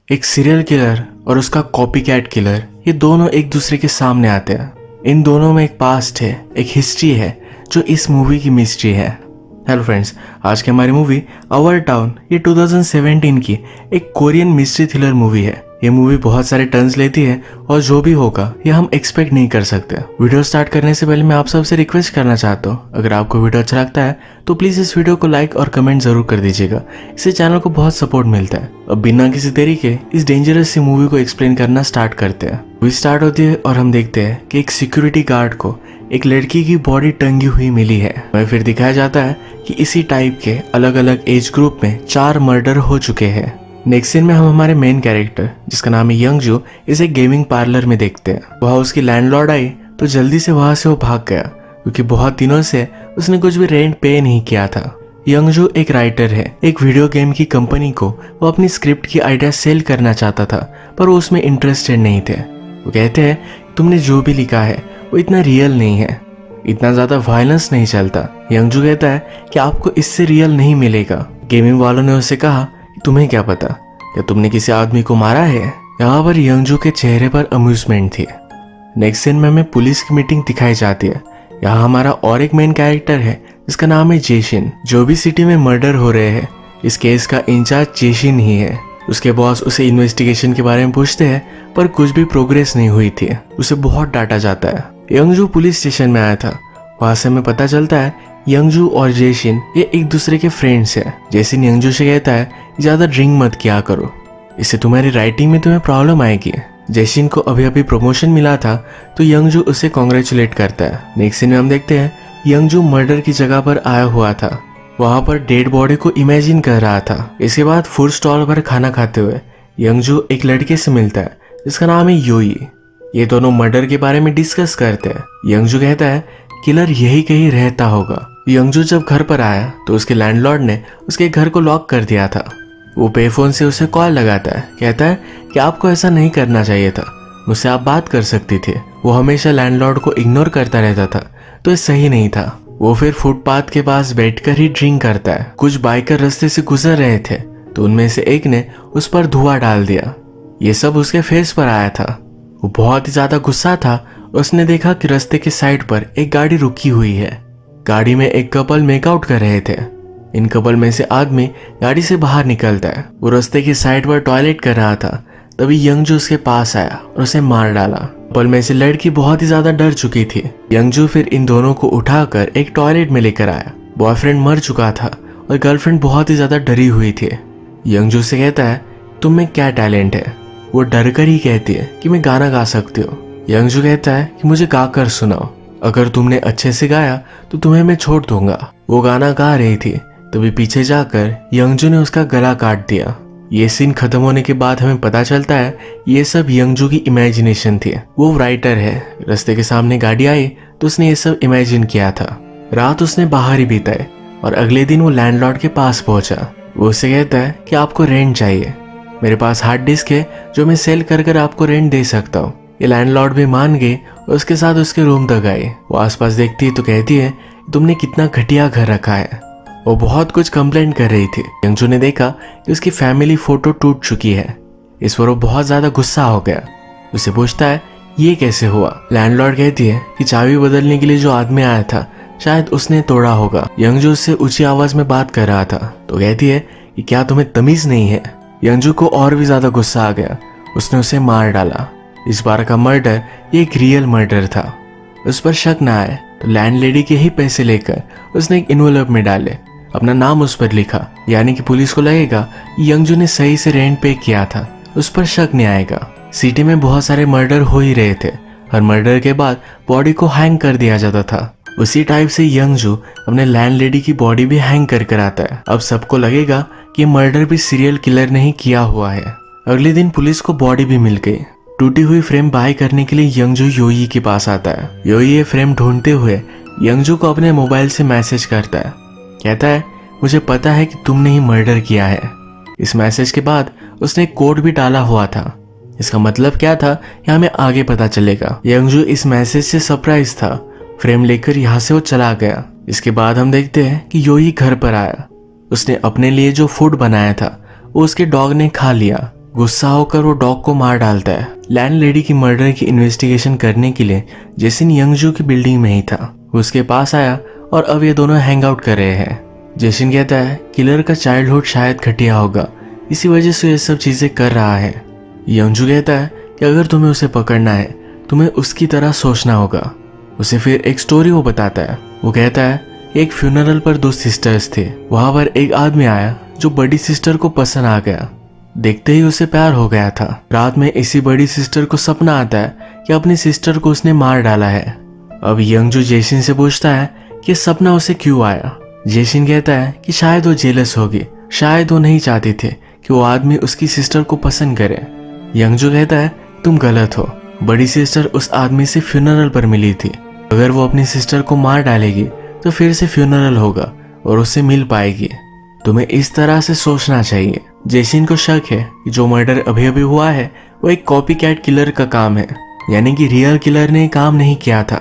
एक serial killer और उसका कॉपी कैट किलर, ये दोनों एक दूसरे के सामने आते हैं। इन दोनों में एक पास्ट है, एक हिस्ट्री है जो इस मूवी की मिस्ट्री है। हेलो फ्रेंड्स, आज की हमारी मूवी आवर टाउन ये 2017 की एक कोरियन मिस्ट्री थ्रिलर मूवी है। ये मूवी बहुत सारे टर्न्स लेती है और जो भी होगा ये हम एक्सपेक्ट नहीं कर सकते। वीडियो स्टार्ट करने से पहले मैं आप सबसे रिक्वेस्ट करना चाहता हूँ, अगर आपको वीडियो अच्छा लगता है तो प्लीज इस वीडियो को लाइक और कमेंट जरूर कर दीजिएगा। इससे चैनल को बहुत सपोर्ट मिलता है। अब बिना किसी देरी के इस डेंजरस सी मूवी को एक्सप्लेन करना स्टार्ट करते हैं। मूवी स्टार्ट होती है और हम देखते हैं कि एक सिक्योरिटी गार्ड को एक लड़की की बॉडी टंगी हुई मिली है। वह फिर दिखाया जाता है कि इसी टाइप के अलग अलग एज ग्रुप में 4 मर्डर हो चुके हैं। नेक्स्ट सीन में हम हमारे मेन कैरेक्टर जिसका नाम है यंगजू इसे गेमिंग पार्लर में देखते हैं। वहाँ उसकी लैंडलॉर्ड आई तो जल्दी से वहां से वो भाग गया क्योंकि बहुत दिनों से उसने कुछ भी रेंट पे नहीं किया था। यंगजू एक राइटर है। एक वीडियो गेम की कंपनी को वो अपनी स्क्रिप्ट की आइडिया सेल करना चाहता था पर वो उसमें इंटरेस्टेड नहीं थे। वो कहते हैं तुमने जो भी लिखा है वो इतना रियल नहीं है, इतना ज्यादा वायलेंस नहीं चलता। यंगजू कहता है कि आपको इससे रियल नहीं मिलेगा। गेमिंग वालों ने उससे कहा तुम्हें क्या पता, क्या तुमने किसी आदमी को मारा है? यहाँ पर यंगजू के चेहरे पर अम्यूजमेंट थी। नेक्स्ट सीन में हमें पुलिस की मीटिंग दिखाई जाती है। यहाँ हमारा और एक मेन कैरेक्टर है जिसका नाम है जेशिन। जो भी सिटी में मर्डर हो रहे हैं इस केस का इंचार्ज जेशिन ही है। उसके बॉस उसे इन्वेस्टिगेशन के बारे में पूछते हैं पर कुछ भी प्रोग्रेस नहीं हुई थी। उसे बहुत डांटा जाता है। यंगजू पुलिस स्टेशन में आया था। वहां से हमें पता चलता है यंगजू और जेशिन ये एक दूसरे के फ्रेंड्स हैं। जेशिन यंगजू से कहता है ज्यादा ड्रिंक मत किया करो, इससे तुम्हारी राइटिंग में तुम्हें प्रॉब्लम आएगी। जेशिन को अभी अभी प्रमोशन मिला था तो यंगजू उसे कॉन्ग्रेचुलेट करता है। नेक्स्ट सीन में हम देखते हैं यंगजू मर्डर की जगह पर आया हुआ था। वहां पर डेड बॉडी को इमेजिन कर रहा था। इसके बाद फूड स्टॉल पर खाना खाते हुए यंगजू एक लड़के से मिलता है जिसका नाम है योई। ये दोनों मर्डर के बारे में डिस्कस करते हैं। यंगजू कहता है किलर यही कहीं रहता होगा। यंगजू जब घर पर आया तो उसके लैंडलॉर्ड ने उसके घर को लॉक कर दिया था। वो पेफोन से उसे कॉल लगाता है, कहता है कि आपको ऐसा नहीं करना चाहिए था, मुझसे आप बात कर सकती थे। वो हमेशा लैंडलॉर्ड को इग्नोर करता रहता था तो ये सही नहीं था। वो फिर फुटपाथ के पास बैठकर ही ड्रिंक करता है। कुछ बाइकर रास्ते से गुजर रहे थे तो उनमें से एक ने उस पर धुआं डाल दिया। ये सब उसके फेस पर आया था। वो बहुत ही ज्यादा गुस्सा था। उसने देखा कि रास्ते के साइड पर एक गाड़ी रुकी हुई है। गाड़ी में एक कपल मेकआउट कर रहे थे। इन कपल में से आदमी गाड़ी से बाहर निकलता है। वो रास्ते की साइड पर टॉयलेट कर रहा था तभी यंगजू उसके पास आया और उसे मार डाला। कपल में से लड़की बहुत ही ज्यादा डर चुकी थी। यंगजू फिर इन दोनों को उठाकर एक टॉयलेट में लेकर आया। बॉयफ्रेंड मर चुका था और गर्लफ्रेंड बहुत ही ज्यादा डरी हुई थी। यंगजू से कहता है तुम में क्या टैलेंट है? वो डर कर ही कहती है कि मैं गाना गा सकती हूँ। यंगजू कहता है कि मुझे गाकर सुनाओ, अगर तुमने अच्छे से गाया तो तुम्हें मैं छोड़ दूंगा। वो गाना गा रही थी तभी पीछे जाकर यंगजू ने उसका गला काट दिया। ये सीन खत्म होने के बाद हमें पता चलता है ये सब यंगजू की इमेजिनेशन थी। वो राइटर है। रास्ते के सामने गाड़ी आई तो उसने ये सब इमेजिन किया था। रात उसने बाहर ही बिताई और अगले दिन वो लैंडलॉर्ड के पास पहुंचा। वो उससे कहता है कि आपको रेंट चाहिए, मेरे पास हार्ड डिस्क है जो मैं सेल कर आपको रेंट दे सकता हूँ। ये लैंडलॉर्ड भी मान गई और उसके साथ उसके रूम तक आई। वो आसपास देखती है तो कहती है तुमने कितना घटिया घर रखा है। वो बहुत कुछ कंप्लेंट कर रही थी। यंगजू ने देखा कि उसकी फैमिली फोटो टूट चुकी है। इस पर वो बहुत ज्यादा गुस्सा हो गया। उसे पूछता है ये कैसे हुआ? लैंडलॉर्ड कहती है कि चाबी बदलने के लिए जो आदमी आया था शायद उसने तोड़ा होगा। यंगजू उससे ऊंची आवाज में बात कर रहा था तो कहती है कि क्या तुम्हें तमीज नहीं है? यंगजू को और भी ज्यादा गुस्सा आ गया। उसने उसे मार डाला। इस बार का मर्डर ये एक रियल मर्डर था। उस पर शक ना आए तो लैंडलेडी के ही पैसे लेकर उसने एक इन्वेलप में डाले, अपना नाम उस पर लिखा। यानी कि पुलिस को लगेगा यंगजू ने सही से रेंट पे किया था, उस पर शक नहीं आएगा। सिटी में बहुत सारे मर्डर हो ही रहे थे। हर मर्डर के बाद बॉडी को हैंग कर दिया जाता था। उसी टाइप से यंगजू अपने लैंडलेडी की बॉडी भी हैंग कर आता है। अब सबको लगेगा कि मर्डर भी सीरियल किलर ने ही किया हुआ है। अगले दिन पुलिस को बॉडी भी मिल गई। टूटी हुई फ्रेम बाय करने के लिए यंगजू योई के पास आता है। योई ये फ्रेम ढूंढते हुए यंगजू को अपने मोबाइल से मैसेज करता है। कहता है मुझे पता है कि तुमने ही मर्डर किया है। इस मैसेज के बाद उसने एक कोड भी डाला हुआ था। इसका मतलब क्या था यह हमें आगे पता चलेगा। यंगजू इस मैसेज से सरप्राइज था। फ्रेम लेकर यहाँ से वो चला गया। इसके बाद हम देखते हैं कि योई घर पर आया। उसने अपने लिए जो फूड बनाया था वो उसके डॉग ने खा लिया। गुस्सा होकर वो डॉग को मार डालता है। लैंडलेडी की मर्डर की इन्वेस्टिगेशन करने के लिए जेसिन यंगजू की बिल्डिंग में ही था। वो उसके पास आया और अब ये दोनों हैंग आउट कर रहे हैं। जेसिन कहता है किलर का चाइल्डहुड शायद घटिया होगा, इसी वजह से ये सब चीजें कर रहा है। यंगजू कहता है कि अगर तुम्हें उसे पकड़ना है तुम्हें उसकी तरह सोचना होगा। उसे फिर एक स्टोरी वो बताता है। वो कहता है एक फ्यूनरल पर 2 सिस्टर्स थे। वहां पर एक आदमी आया जो बड़ी सिस्टर को पसंद आ गया। देखते ही उसे प्यार हो गया था। रात में इसी बड़ी सिस्टर को सपना आता है कि अपनी सिस्टर को उसने मार डाला है। अब यंगजू जेसिन से पूछता है कि सपना उसे क्यों आया। जेसिन कहता है कि शायद वो जेलस होगी, शायद वो नहीं चाहती थी कि वो आदमी उसकी सिस्टर को पसंद करे। यंगजू कहता है तुम गलत हो, बड़ी सिस्टर उस आदमी से फ्यूनरल पर मिली थी। अगर वो अपनी सिस्टर को मार डालेगी तो फिर से फ्यूनरल होगा और उससे मिल पाएगी। तुम्हें इस तरह से सोचना चाहिए। जेसिन को शक है कि जो मर्डर अभी अभी हुआ है वो एक कॉपी कैट किलर का काम है, यानी कि रियल किलर ने काम नहीं किया था।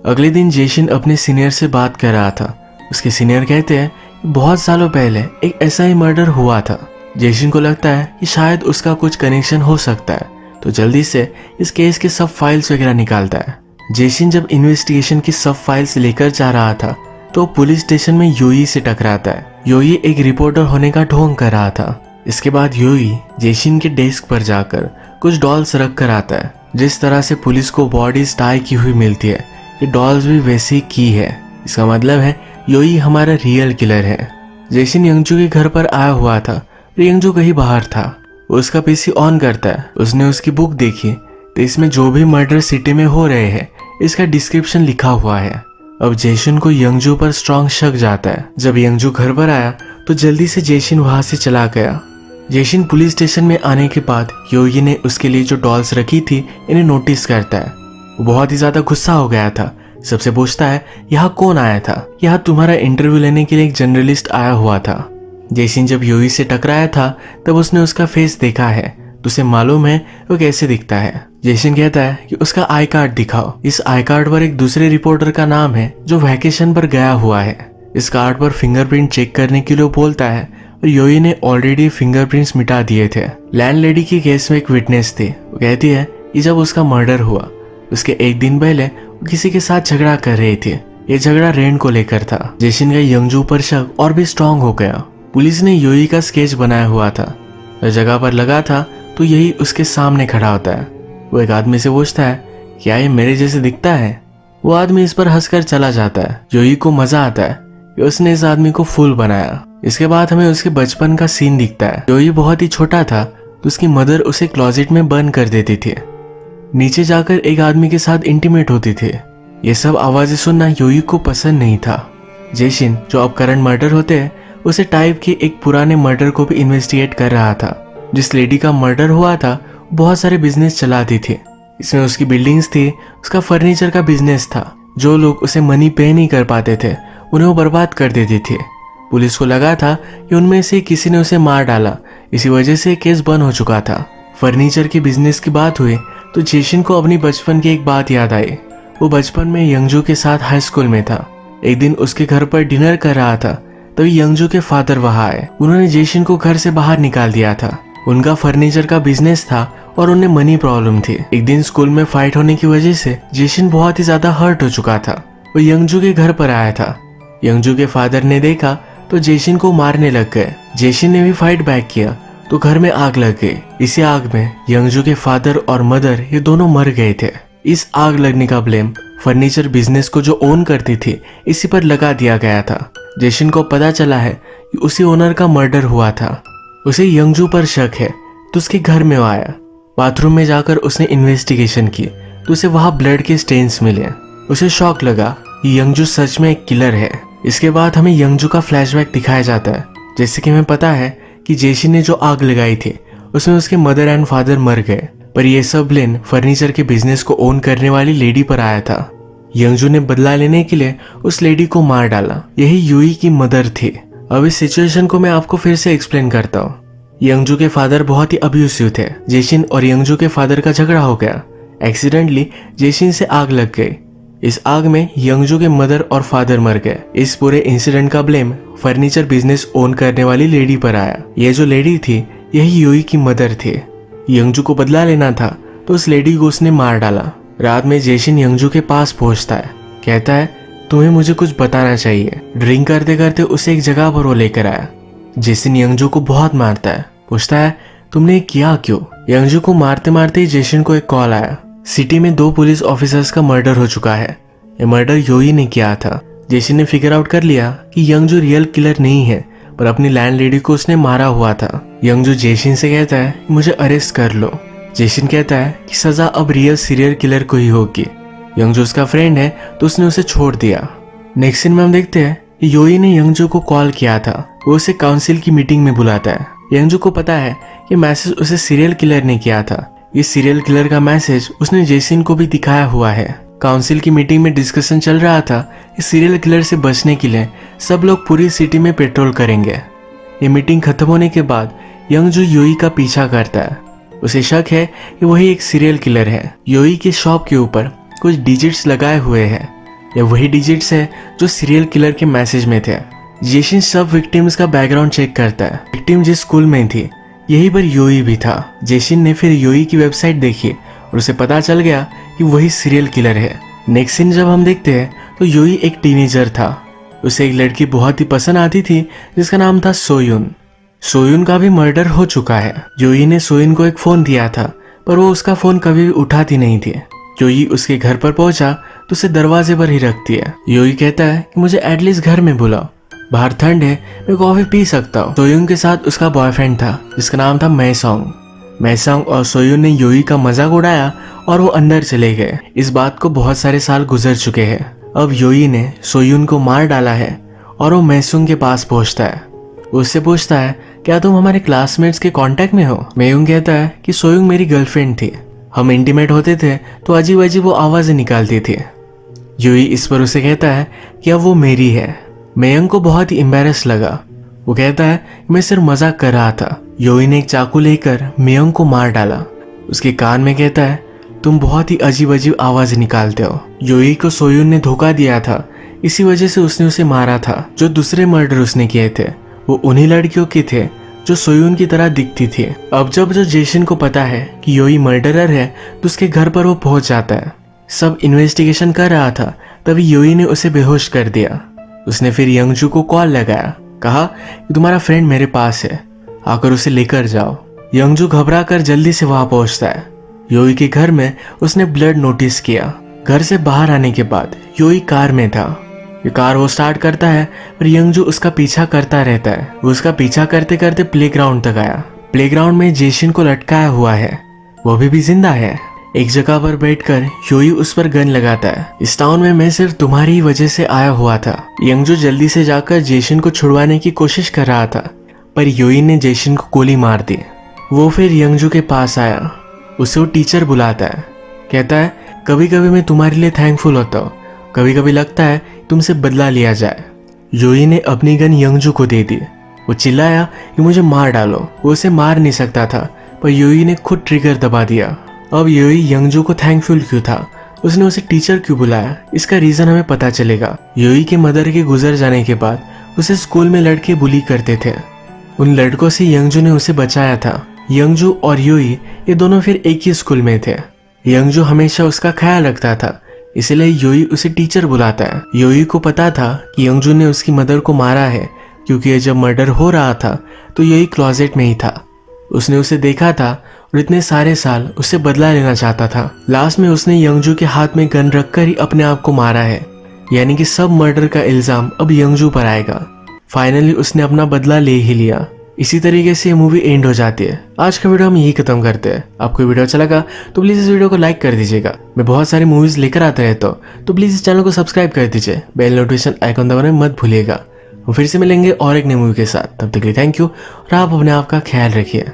अगले दिन जेसिन अपने सीनियर से बात कर रहा था। उसके सीनियर कहते हैं कि बहुत सालों पहले एक ऐसा ही मर्डर हुआ था। जेसिन को लगता है कि शायद उसका कुछ कनेक्शन हो सकता है, तो जल्दी से इस केस के सब फाइल्स वगैरह निकालता है। जेसिन जब इन्वेस्टिगेशन की सब फाइल्स लेकर जा रहा था तो पुलिस स्टेशन में योई से टकराता है। योई एक रिपोर्टर होने का ढोंग कर रहा था। इसके बाद योई जेसिन के डेस्क पर जाकर कुछ डॉल्स रख कर आता है। जिस तरह से पुलिस को बॉडीज टाई की हुई मिलती है ये डॉल्स भी वैसी की है। इसका मतलब है योई हमारा रियल किलर है। जेसिन यंगजू के घर पर आया हुआ था और यंगजू कहीं बाहर था। वो उसका पीसी ऑन करता है। उसने उसकी बुक देखी तो इसमें जो भी मर्डर सिटी में हो रहे हैं इसका डिस्क्रिप्शन लिखा हुआ है। अब जेसिन को यंगजू पर स्ट्रॉन्ग शक जाता है। जब यंगजू घर पर आया तो जल्दी से जेसिन वहां से चला गया। जेसिन पुलिस स्टेशन में आने के बाद योगी ने उसके लिए जो डॉल्स रखी थी इन्हें नोटिस करता है। वो बहुत ही ज्यादा गुस्सा हो गया था। सबसे पूछता है यहाँ कौन आया था। यहाँ तुम्हारा इंटरव्यू लेने के लिए एक जर्नलिस्ट आया हुआ था। जेसिन जब योगी से टकराया था तब उसने उसका फेस देखा है तो उसे मालूम है वो कैसे दिखता है। जेसिन कहता है कि उसका आई कार्ड दिखाओ। इस आई कार्ड पर एक दूसरे रिपोर्टर का नाम है जो वैकेशन पर गया हुआ है। इस कार्ड पर फिंगरप्रिंट चेक करने के लिए बोलता है और योई ने ऑलरेडी फिंगरप्रिंट्स मिटा दिए थे। लैंडलेडी की केस में एक विटनेस थी। वो कहती है कि जब उसका मर्डर हुआ उसके एक दिन पहले वो किसी के साथ झगड़ा कर रही थी। ये झगड़ा रेंट को लेकर था। जेसिन का यंगजू पर शक और भी स्ट्रांग हो गया। पुलिस ने योई का स्केच बनाया हुआ था और जगह पर लगा था तो यही उसके सामने खड़ा होता है। वो एक आदमी से पूछता है क्या ये मेरे जैसे दिखता है। वो आदमी इस पर हंसकर चला जाता है। योई को मजा आता है कि उसने इस आदमी को फूल बनाया। इसके बाद हमें उसके बचपन का सीन दिखता है। योई बहुत ही छोटा था तो उसकी मदर उसे क्लोजेट में बंद कर देती थी। नीचे जाकर एक आदमी के साथ इंटीमेट होती थी। ये सब आवाजें सुनना योई को पसंद नहीं था। जेसिन जो अब करंट मर्डर होते हैं उसे टाइप के एक पुराने मर्डर को भी इन्वेस्टिगेट कर रहा था। जिस लेडी का मर्डर हुआ था बहुत सारे बिजनेस चलाती थी। इसमें उसकी बिल्डिंग्स थी, उसका फर्नीचर का बिजनेस था। जो लोग उसे मनी पे नहीं कर पाते थे उन्हें वो बर्बाद कर देती थी। पुलिस को लगा था कि उनमें से किसी ने उसे मार डाला, इसी वजह से केस बंद हो चुका था। फर्नीचर के बिजनेस की बात हुई तो जेसिन को अपनी बचपन की एक बात याद आई। वो बचपन में यंगजू के साथ हाई स्कूल में था। एक दिन उसके घर पर डिनर कर रहा था तभी यंगजू के फादर वहां आए। उन्होंने जेसिन को घर से बाहर निकाल दिया था। उनका फर्नीचर का बिजनेस था और उन्हें मनी प्रॉब्लम थी। एक दिन स्कूल में फाइट होने की वजह से जेसिन बहुत ही ज्यादा हर्ट हो चुका था। वो यंगजू के घर पर आया था। यंगजू के फादर ने देखा तो जेसिन को मारने लग गए। जेसिन ने भी फाइट बैक किया तो घर में आग लग गई। इसी आग में यंगजू के फादर और मदर ये दोनों मर गए थे। इस आग लगने का ब्लेम फर्नीचर बिजनेस को जो ओन करती थी इसी पर लगा दिया गया था। जेसिन को पता चला है कि उसी ओनर का मर्डर हुआ था। उसे यंगजू पर शक है तो उसके घर में वो आया। बाथरूम में जाकर उसने इन्वेस्टिगेशन की तो उसे वहां ब्लड के स्टेन्स मिले। उसे शॉक लगा कि यंगजू सच में एक किलर है। इसके बाद हमें यंगजू का फ्लैशबैक दिखाया जाता है। जैसे कि हमें पता है कि जेसिन ने जो आग लगाई थी उसमें उसके मदर एंड फादर मर गए, पर यह सब ब्लेम फर्नीचर के बिजनेस को ओन करने वाली लेडी पर आया था। यंगजू ने बदला लेने के लिए उस लेडी को मार डाला। यही यूई की मदर थी। अब इस सिचुएशन को मैं आपको फिर से एक्सप्लेन करता हूँ। यंगजू के फादर बहुत ही अब्यूसिव थे। जेसिन और यंगजू के फादर का झगड़ा हो गया। एक्सीडेंटली जेसिन से आग लग गई। इस आग में यंगजू के मदर और फादर मर गए। इस पूरे इंसिडेंट का ब्लेम फर्नीचर बिजनेस ओन करने वाली लेडी पर आया। ये जो लेडी थी यही यूई की मदर थी। यंगजू को बदला लेना था तो उस लेडी को उसने मार डाला। रात में जेशिन यंगजू के पास पहुंचता है, कहता है तुम्हें मुझे कुछ बताना चाहिए। ड्रिंक करते करते उसे एक जगह पर वो लेकर आया। जेसिन यंगजू को बहुत मारता है, पूछता है तुमने ये किया क्यों। यंगजू को मारते मारते ही जेशिन को एक कॉल आया। सिटी में 2 पुलिस ऑफिसर्स का मर्डर हो चुका है। ये मर्डर योई ने किया था। जेसिन ने फिगर आउट कर लिया कि यंगजू रियल किलर नहीं है, पर अपनी लैंडलेडी को उसने मारा हुआ था। यंगजू जेशिन से कहता है मुझे अरेस्ट कर लो। जेशिन कहता है कि सजा अब रियल सीरियल किलर को ही होगी। यंगजू उसका फ्रेंड है तो उसने उसे छोड़ दिया। नेक्स्ट सीन में हम देखते हैं कि योई ने यंगजू को कॉल किया था। वो उसे काउंसिल की मीटिंग में बुलाता है। यंगजू को पता है कि मैसेज उसे सीरियल किलर ने किया था। इस सीरियल किलर का मैसेज उसने जेसिन को भी दिखाया हुआ है। काउंसिल की मीटिंग में डिस्कशन चल रहा था इस सीरियल किलर से बचने के लिए सब लोग पूरी सिटी में पेट्रोल करेंगे। ये मीटिंग खत्म होने के बाद यंगजू योई का पीछा करता है। उसे शक है कि वही एक सीरियल किलर है। योई के शॉप के ऊपर कुछ डिजिट्स लगाए हुए हैं। ये वही डिजिट्स है जो सीरियल किलर के मैसेज में थे। जेशिन सब विक्टिम्स का बैकग्राउंड चेक करता है। विक्टिम जिस स्कूल में थी यही पर योई भी था। जेशिन ने फिर योई की वेबसाइट देखी और उसे पता चल गया कि वही सीरियल किलर है। नेक्स्ट सीन जब हम देखते हैं तो योई एक टीनेजर था। उसे एक लड़की बहुत ही पसंद आती थी जिसका नाम था सोयुन। सोयुन का भी मर्डर हो चुका है। योई ने सोयुन को एक फोन दिया था पर वो उसका फोन कभी भी उठाती नहीं थी। योई उसके घर पर पहुंचा तो उसे दरवाजे पर ही रखती है। योई कहता है कि मुझे एटलीस्ट घर में बुलाओ, बाहर ठंड है, मैं कॉफी पी सकता हूँ। सोयुन के साथ उसका बॉयफ्रेंड था जिसका नाम था मैसोंग। मैसोंग और सोयुन ने योई का मजाक उड़ाया और वो अंदर चले गए। इस बात को बहुत सारे साल गुजर चुके हैं। अब योई ने सोयुन को मार डाला है और वो मैसोंग के पास पहुंचता है। उससे पूछता है क्या तुम हमारे क्लासमेट्स के कांटेक्ट में हो। मैयुंग कहता है कि सोयुंग मेरी गर्लफ्रेंड थी, हम इंटीमेट होते थे तो अजीब अजीब वो आवाजें निकालती थी। योई इस पर उसे कहता है कि अब वो मेरी है। मैयुंग को बहुत ही एम्बैरेस लगा। वो कहता है मैं सिर्फ मजाक कर रहा था। योई ने एक चाकू लेकर मैयुंग को मार डाला। उसके कान में कहता है तुम बहुत ही अजीब अजीब आवाजें निकालते हो। योई को सोयुन ने धोखा दिया था, इसी वजह से उसने उसे मारा था। जो दूसरे मर्डर उसने किए थे वो उन्हीं लड़कियों के थे जो सोयुन की तरह दिखती थी। अब जब जो जेशिन को पता है कि योई मर्डरर है तो उसके घर पर वो पहुंच जाता है। सब इन्वेस्टिगेशन कर रहा था तभी योई ने उसे बेहोश कर दिया। उसने फिर यंगजू को कॉल लगाया, कहा कि तुम्हारा फ्रेंड मेरे पास है, आकर उसे लेकर जाओ। यंगजू घबरा कर जल्दी से वहां पहुंचता है। योई के घर में उसने ब्लड नोटिस किया। घर से बाहर आने के बाद योई कार में था। ये कार वो स्टार्ट करता है पर यंगजू उसका पीछा करता रहता है। वो उसका पीछा करते करते प्लेग्राउंड तक आया। प्लेग्राउंड में जेशिन को लटकाया हुआ है, वो अभी भी जिंदा है। एक जगह पर बैठकर योई उस पर गन लगाता है। इस टाउन में मैं सिर्फ तुम्हारी ही वजह से आया हुआ था। यंगजू जल्दी से जाकर जेशिन को छुड़वाने की कोशिश कर रहा था पर योई ने जेशिन को गोली मार दी। वो फिर यंगजू के पास आया। उसे वो टीचर बुलाता है, कहता है कभी कभी मैं तुम्हारे लिए थैंकफुल होता हूँ, कभी कभी लगता है तुमसे बदला लिया जाए। योई ने अपनी गन यंगजू को दे दी। वो चिल्लाया कि मुझे मार डालो। वो उसे मार नहीं सकता था पर योई ने खुद ट्रिगर दबा दिया। अब योई यंगजू को थैंकफुल क्यों था, उसने उसे टीचर क्यों बुलाया, इसका रीजन हमें पता चलेगा। योई के मदर के गुजर जाने के बाद उसे स्कूल में लड़के बुली करते थे। उन लड़कों से यंगजू ने उसे बचाया था। यंगजू और योई ये दोनों फिर एक ही स्कूल में थे। यंगजू हमेशा उसका ख्याल रखता था, इसलिए योई उसे टीचर बुलाता है। योई को पता था कि यंगजू ने उसकी मदर को मारा है क्योंकि जब मर्डर हो रहा था तो योई क्लोजेट में ही था। उसने उसे देखा था और इतने सारे साल उससे बदला लेना चाहता था। लास्ट में उसने यंगजू के हाथ में गन रखकर ही अपने आप को मारा है, यानी कि सब मर्डर का इल्जाम अब यंगजू पर आएगा। फाइनली उसने अपना बदला ले ही लिया। इसी तरीके से ये मूवी एंड हो जाती है। आज का वीडियो हम यही खत्म करते हैं। आपको वीडियो अच्छा लगा तो प्लीज इस वीडियो को लाइक कर दीजिएगा। मैं बहुत सारी मूवीज लेकर आता रहता हूँ तो प्लीज इस चैनल को सब्सक्राइब कर दीजिए। बेल नोटिफिकेशन आइकन दबाना मत भूलिएगा। हम फिर से मिलेंगे और एक नई मूवी के साथ। तब तक के लिए थैंक यू और आप अपने आप का ख्याल रखिए।